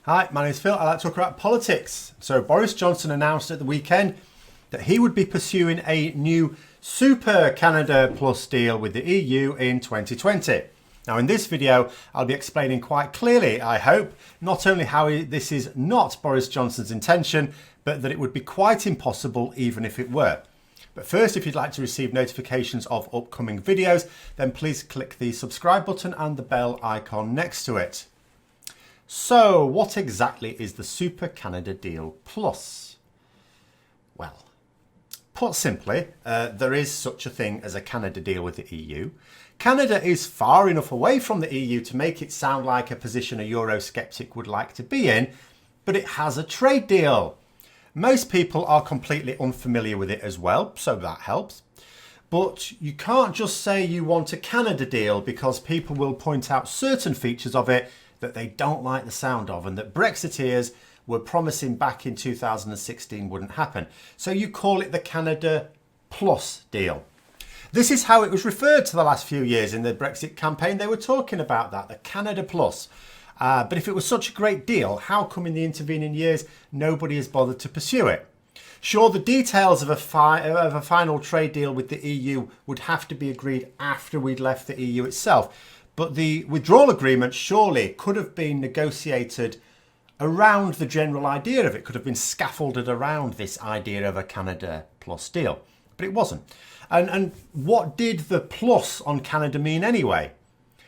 Hi, my name is Phil. I like to talk about politics. So Boris Johnson announced at the weekend that he would be pursuing a new Super Canada Plus deal with the EU in 2020. Now in this video, I'll be explaining quite clearly, I hope, not only how this is not Boris Johnson's intention, but that it would be quite impossible even if it were. But first, if you'd like to receive notifications of upcoming videos, then please click the subscribe button and the bell icon next to it. So, what exactly is the Super Canada Deal Plus? Well, put simply, there is such a thing as a Canada deal with the EU. Canada is far enough away from the EU to make it sound like a position a Eurosceptic would like to be in, but it has a trade deal. Most people are completely unfamiliar with it as well, so that helps. But you can't just say you want a Canada deal because people will point out certain features of it that they don't like the sound of and that Brexiteers were promising back in 2016 wouldn't happen. So you call it the Canada Plus deal. This is how it was referred to the last few years in the Brexit campaign. They were talking about that, the Canada Plus. But if it was such a great deal, how come in the intervening years nobody has bothered to pursue it? Sure, the details of a final trade deal with the EU would have to be agreed after we'd left the EU itself. But the withdrawal agreement surely could have been negotiated around the general idea of it, could have been scaffolded around this idea of a Canada Plus deal. But it wasn't. And what did the plus on Canada mean anyway?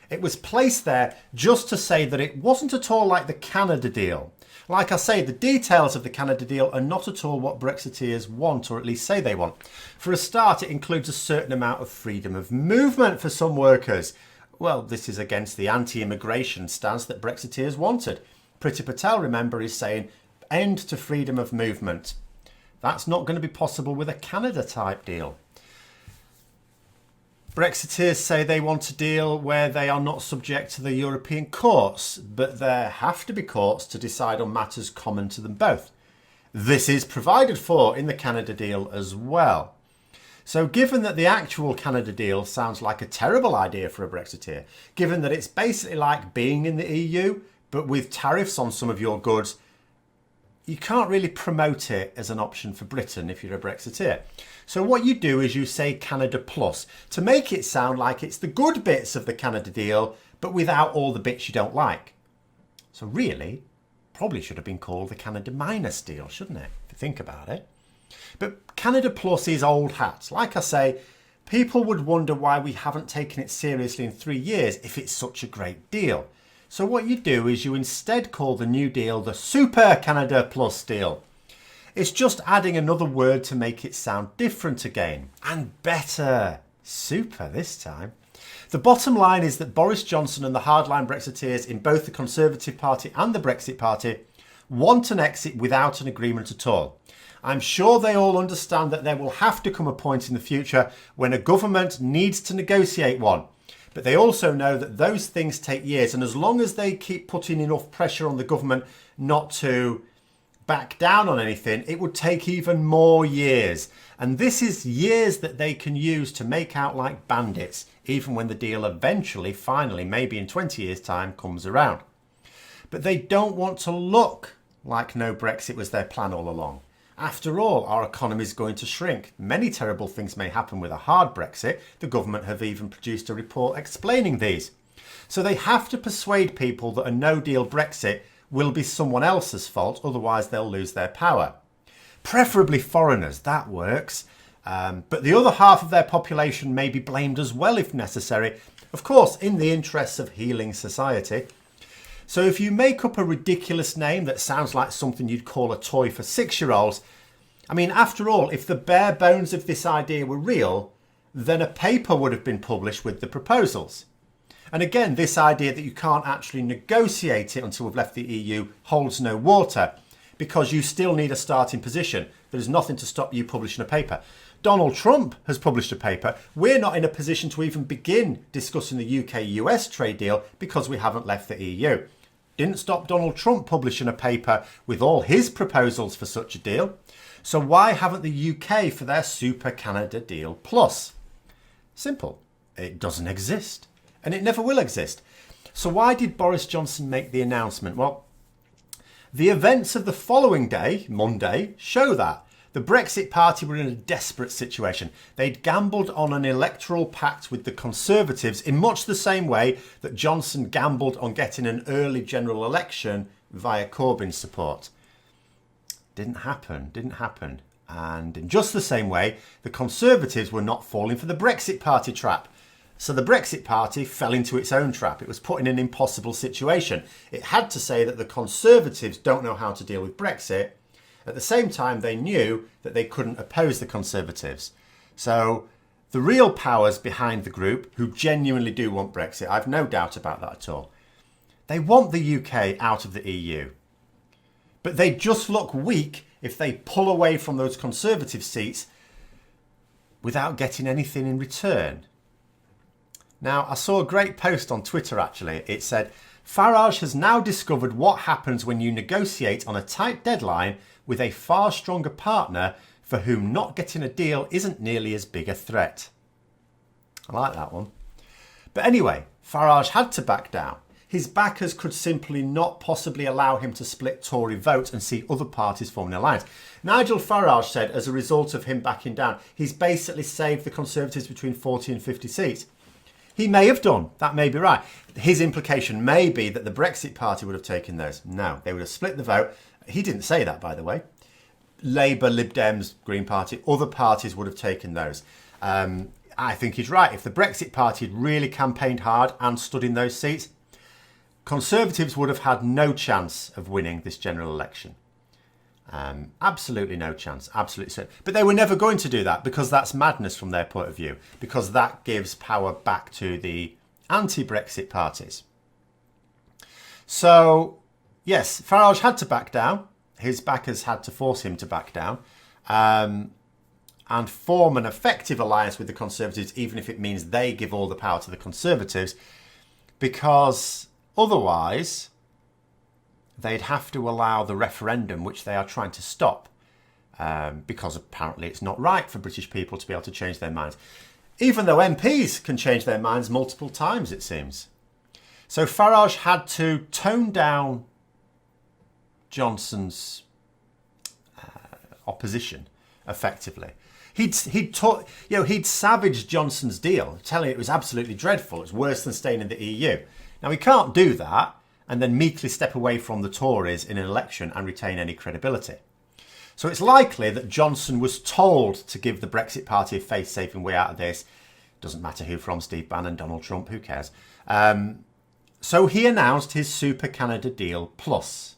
It was placed there just to say that it wasn't at all like the Canada deal. Like I say, the details of the Canada deal are not at all what Brexiteers want, or at least say they want. For a start, it includes a certain amount of freedom of movement for some workers. Well, this is against the anti-immigration stance that Brexiteers wanted. Priti Patel, remember, is saying end to freedom of movement. That's not going to be possible with a Canada-type deal. Brexiteers say they want a deal where they are not subject to the European courts, but there have to be courts to decide on matters common to them both. This is provided for in the Canada deal as well. So given that the actual Canada deal sounds like a terrible idea for a Brexiteer, given that it's basically like being in the EU, but with tariffs on some of your goods, you can't really promote it as an option for Britain if you're a Brexiteer. So what you do is you say Canada Plus to make it sound like it's the good bits of the Canada deal, but without all the bits you don't like. So really, probably should have been called the Canada Minus deal, shouldn't it? If you think about it. But Canada Plus is old hat. Like I say, people would wonder why we haven't taken it seriously in 3 years if it's such a great deal. So what you do is you instead call the new deal the Super Canada Plus deal. It's just adding another word to make it sound different again. And better. Super this time. The bottom line is that Boris Johnson and the hardline Brexiteers in both the Conservative Party and the Brexit Party want an exit without an agreement at all. I'm sure they all understand that there will have to come a point in the future when a government needs to negotiate one. But they also know that those things take years, and as long as they keep putting enough pressure on the government not to back down on anything, it would take even more years. And this is years that they can use to make out like bandits, even when the deal eventually, finally, maybe in 20 years' time, comes around. But they don't want to look like no Brexit was their plan all along. After all, our economy is going to shrink. Many terrible things may happen with a hard Brexit. The government have even produced a report explaining these. So they have to persuade people that a no-deal Brexit will be someone else's fault, otherwise they'll lose their power. Preferably foreigners, that works. But the other half of their population may be blamed as well if necessary, of course in the interests of healing society. So if you make up a ridiculous name that sounds like something you'd call a toy for 6-year-olds, I mean, after all, if the bare bones of this idea were real, then a paper would have been published with the proposals. And again, this idea that you can't actually negotiate it until we've left the EU holds no water, because you still need a starting position. There's nothing to stop you publishing a paper. Donald Trump has published a paper. We're not in a position to even begin discussing the UK-US trade deal because we haven't left the EU. Didn't stop Donald Trump publishing a paper with all his proposals for such a deal. So why haven't the UK for their Super Canada Deal Plus? Simple. It doesn't exist. And it never will exist. So why did Boris Johnson make the announcement? Well, The events of the following day, Monday, show that. The Brexit Party were in a desperate situation. They'd gambled on an electoral pact with the Conservatives in much the same way that Johnson gambled on getting an early general election via Corbyn's support. Didn't happen. And in just the same way, the Conservatives were not falling for the Brexit Party trap. So the Brexit Party fell into its own trap. It was put in an impossible situation. It had to say that the Conservatives don't know how to deal with Brexit. At the same time, they knew that they couldn't oppose the Conservatives. So the real powers behind the group, who genuinely do want Brexit, I've no doubt about that at all, they want the UK out of the EU. But they just look weak if they pull away from those Conservative seats without getting anything in return. Now, I saw a great post on Twitter, actually. It said, Farage has now discovered what happens when you negotiate on a tight deadline with a far stronger partner for whom not getting a deal isn't nearly as big a threat. I like that one. But anyway, Farage had to back down. His backers could simply not possibly allow him to split Tory vote and see other parties form an alliance. Nigel Farage said as a result of him backing down, he's basically saved the Conservatives between 40 and 50 seats. He may have done. That may be right. His implication may be that the Brexit Party would have taken those. No, they would have split the vote. He didn't say that, by the way. Labour, Lib Dems, Green Party, other parties would have taken those. I think he's right. If the Brexit Party had really campaigned hard and stood in those seats, Conservatives would have had no chance of winning this general election. Absolutely no chance. Absolutely so. But they were never going to do that because that's madness from their point of view, because that gives power back to the anti-Brexit parties. So, yes, Farage had to back down. His backers had to force him to back down and form an effective alliance with the Conservatives, even if it means they give all the power to the Conservatives, because otherwise they'd have to allow the referendum, which they are trying to stop, because apparently it's not right for British people to be able to change their minds, even though MPs can change their minds multiple times, it seems. So Farage had to tone down Johnson's opposition effectively. He'd savaged Johnson's deal, telling it was absolutely dreadful. It's worse than staying in the EU. Now, he can't do that and then meekly step away from the Tories in an election and retain any credibility. So it's likely that Johnson was told to give the Brexit Party a face-saving way out of this. Doesn't matter who from, Steve Bannon, Donald Trump, who cares? So he announced his Super Canada Deal Plus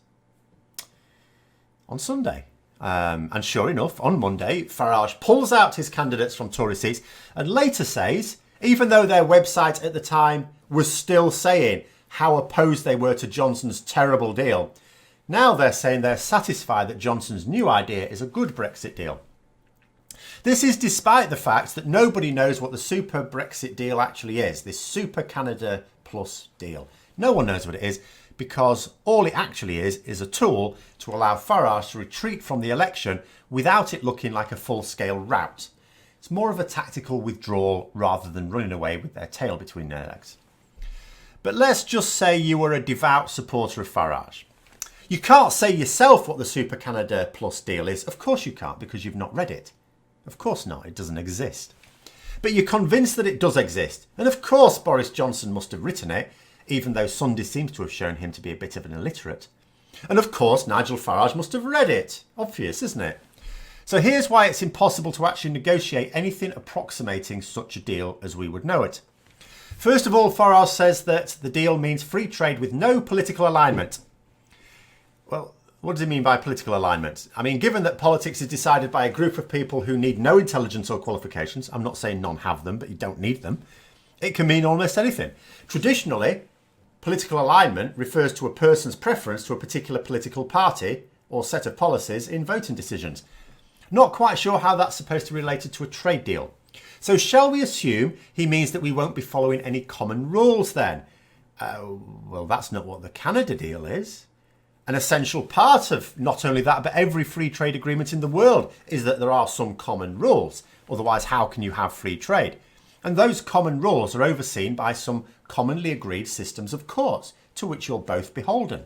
on Sunday. And sure enough, on Monday, Farage pulls out his candidates from Tory seats and later says, even though their website at the time was still saying how opposed they were to Johnson's terrible deal, now they're saying they're satisfied that Johnson's new idea is a good Brexit deal. This is despite the fact that nobody knows what the Super Brexit deal actually is, this Super Canada Plus deal. No one knows what it is, because all it actually is a tool to allow Farage to retreat from the election without it looking like a full-scale rout. It's more of a tactical withdrawal rather than running away with their tail between their legs. But let's just say you were a devout supporter of Farage. You can't say yourself what the Super Canada Plus deal is. Of course you can't, because you've not read it. Of course not, it doesn't exist. But you're convinced that it does exist. And of course Boris Johnson must have written it, even though Sunday seems to have shown him to be a bit of an illiterate. And of course Nigel Farage must have read it. Obvious, isn't it? So here's why it's impossible to actually negotiate anything approximating such a deal as we would know it. First of all, Farage says that the deal means free trade with no political alignment. Well, what does he mean by political alignment? I mean, given that politics is decided by a group of people who need no intelligence or qualifications, I'm not saying none have them, but you don't need them, it can mean almost anything. Traditionally, political alignment refers to a person's preference to a particular political party or set of policies in voting decisions. Not quite sure how that's supposed to be related to a trade deal. So shall we assume he means that we won't be following any common rules then? Well, that's not what the Canada deal is. An essential part of not only that, but every free trade agreement in the world is that there are some common rules. Otherwise, how can you have free trade? And those common rules are overseen by some commonly agreed systems of courts to which you're both beholden.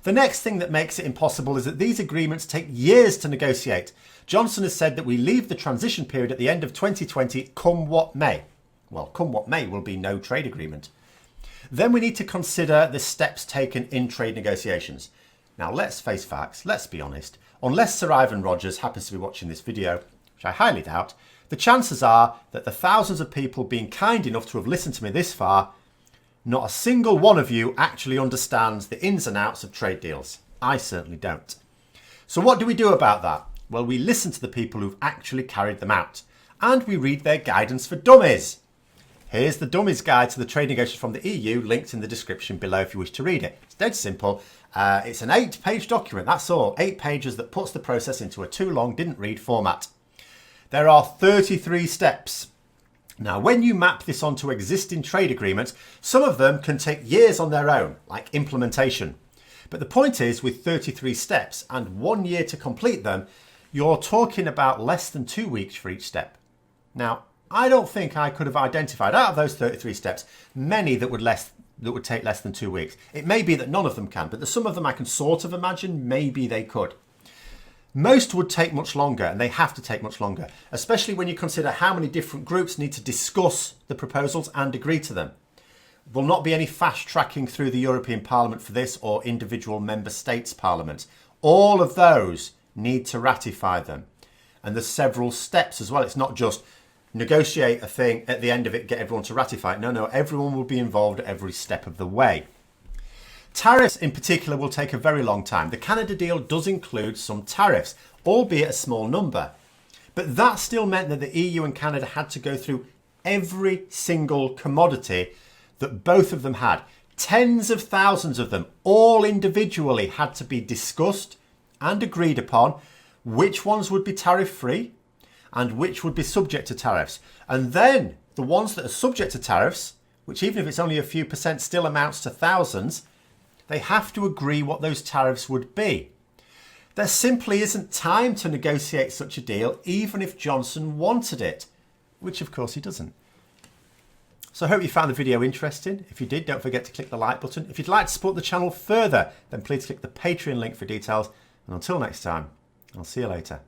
The next thing that makes it impossible is that these agreements take years to negotiate. Johnson has said that we leave the transition period at the end of 2020, come what may. Well, come what may will be no trade agreement. Then we need to consider the steps taken in trade negotiations. Now, let's face facts, let's be honest. Unless Sir Ivan Rogers happens to be watching this video, which I highly doubt, the chances are that the thousands of people being kind enough to have listened to me this far, not a single one of you actually understands the ins and outs of trade deals. I certainly don't. So what do we do about that? Well, we listen to the people who've actually carried them out, and we read their guidance for dummies. Here's the Dummies Guide to the Trade Negotiations from the EU, linked in the description below if you wish to read it. It's dead simple. It's an 8-page document, that's all. 8 pages that puts the process into a too long, didn't read format. There are 33 steps. Now, when you map this onto existing trade agreements, some of them can take years on their own, like implementation. But the point is, with 33 steps and 1 year to complete them, you're talking about less than 2 weeks for each step. Now, I don't think I could have identified out of those 33 steps many that would take less than 2 weeks. It may be that none of them can, but some of them I can sort of imagine maybe they could. Most would take much longer, and they have to take much longer, especially when you consider how many different groups need to discuss the proposals and agree to them. There will not be any fast tracking through the European Parliament for this or individual member states' parliaments. All of those need to ratify them. And there's several steps as well. It's not just negotiate a thing, at the end of it, get everyone to ratify it. No, everyone will be involved at every step of the way. Tariffs in particular will take a very long time. The Canada deal does include some tariffs, albeit a small number. But that still meant that the EU and Canada had to go through every single commodity that both of them had. Tens of thousands of them, all individually, had to be discussed and agreed upon which ones would be tariff-free and which would be subject to tariffs. And then the ones that are subject to tariffs, which even if it's only a few percent still amounts to thousands, they have to agree what those tariffs would be. There simply isn't time to negotiate such a deal, even if Johnson wanted it, which of course he doesn't. So I hope you found the video interesting. If you did, don't forget to click the like button. If you'd like to support the channel further, then please click the Patreon link for details. And until next time, I'll see you later.